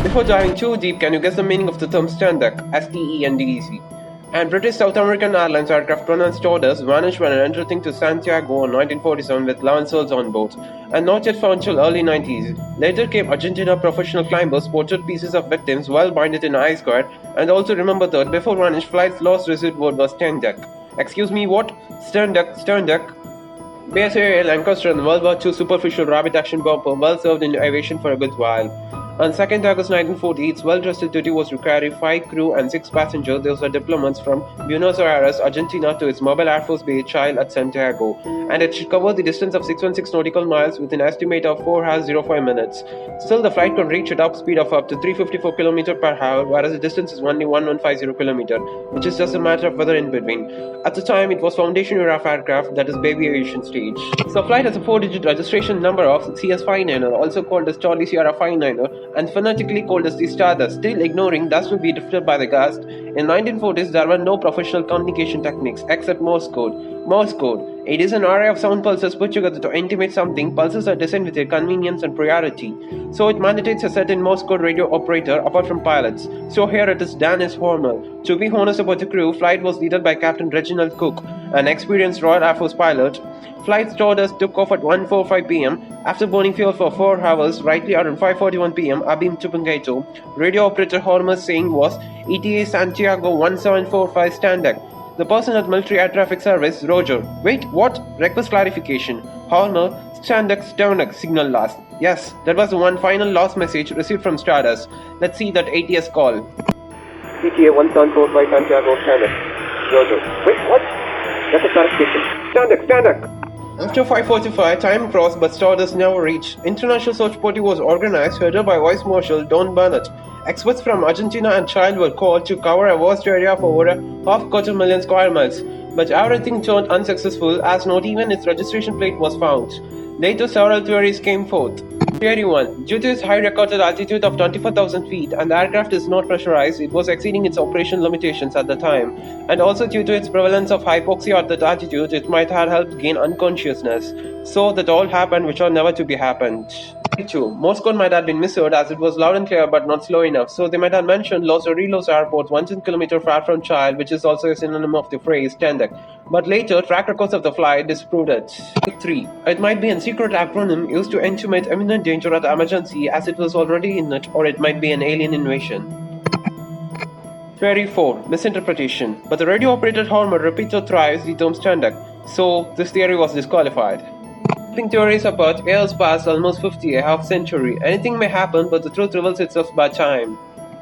Before diving too deep, can you guess the meaning of the term STENDEC, STENDEC? And British South American Airlines aircraft pronounced STARDUST vanished when entering to Santiago in 1947 with 11 souls on board, and not yet found till early 90s. Later came Argentina professional climbers spotted pieces of victims well binded in ice guard, and also remember that before vanished flight's lost received word was STENDEC. Excuse me, what? STENDEC? BSA Lancaster in World War II superficial rapid action bomber well served in aviation for a good while. On 2nd August 1940, its well-dressed duty was to carry 5 crew and 6 passengers. Those were diplomats from Buenos Aires, Argentina to its mobile Air Force base Chile at Santiago, and it should cover the distance of 616 nautical miles with an estimate of 4 hours 05 minutes. Still, the flight could reach a top speed of up to 354 km per hour, whereas the distance is only 1150 km, which is just a matter of weather in between. At the time, it was foundation era of aircraft, that is baby aviation stage. So, flight has a 4-digit registration number of CS59er, also called as Charlie Sierra 59er, and phonetically called as the STARDUST. Still ignoring dust will be drifted by the gust. In 1940s, there were no professional communication techniques except Morse code. Morse code. It is an array of sound pulses put together to intimate something. Pulses are designed with their convenience and priority. So it mandates a certain Morse code radio operator apart from pilots. So here it is Dennis Horner. To be honest about the crew, flight was led by Captain Reginald Cook, an experienced Royal Air Force pilot. Flight Stardust took off at 1:45 p.m. After burning fuel for 4 hours, rightly around 5:41 p.m. Abim Chupangaito. Radio operator Horner's saying was ETA Santiago 1745 STENDEC. The person at Military Air Traffic Service, Roger. Wait, what? Request clarification. Horner, STENDEC, signal lost. Yes, that was the one final lost message received from Stardust. Let's see that ATS call. ETA 1745 Santiago STENDEC. Roger. Wait, what? That's a clarification. STENDEC. After 5:45, time crossed but Stardust never reached. International search party was organized, headed by Vice Marshal Don Burnett. Experts from Argentina and Chile were called to cover a vast area of over 550,000 square miles. But everything turned unsuccessful as not even its registration plate was found. Later, several theories came forth. Theory 1. Due to its high recorded altitude of 24,000 feet and the aircraft is not pressurized, it was exceeding its operation limitations at the time. And also due to its prevalence of hypoxia at that altitude, it might have helped gain unconsciousness. So that all happened which are never to be happened. 2. Morse code might have been misheard as it was loud and clear but not slow enough. So they might have mentioned Los Orillos Airport 1 km far from Chile, which is also a synonym of the phrase STENDEC. But later, track records of the flight disproved it. 3. It might be a secret acronym used to intimate imminent danger at emergency as it was already in it, or it might be an alien invasion. Theory 4. Misinterpretation. But the radio operator Horner repeated thrice the term STENDEC, so this theory was disqualified. Keeping theories apart, years passed almost 50, a half century. Anything may happen, but the truth reveals itself by time.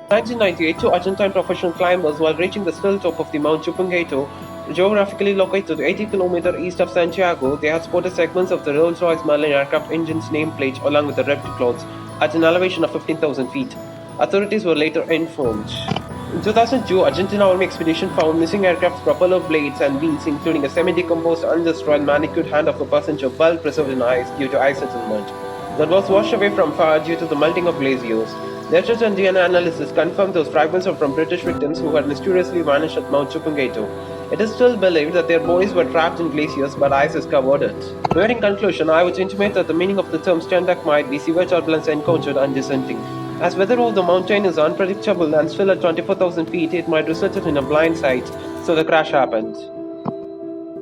1998, 2 Argentine professional climbers, while reaching the still top of the Mount Chupangaito, geographically located 80 km east of Santiago, they had spotted segments of the Rolls-Royce Merlin aircraft engine's nameplate along with the ripped clouds at an elevation of 15,000 feet. Authorities were later informed. In 2002, Argentina Army expedition found missing aircraft's propeller blades and wheels, including a semi-decomposed, undestroyed manicured hand of a passenger well preserved in ice due to ice settlement that was washed away from fire due to the melting of glaciers. Later DNA analysis confirmed those fragments were from British victims who had mysteriously vanished at Mount Chupangaito. It is still believed that their bodies were trapped in glaciers, but ice has covered it. But in conclusion, I would intimate that the meaning of the term STENDEC might be severe turbulence encountered and descending. As weather over the mountain is unpredictable and still at 24,000 feet, it might result in a blind sight, so the crash happened.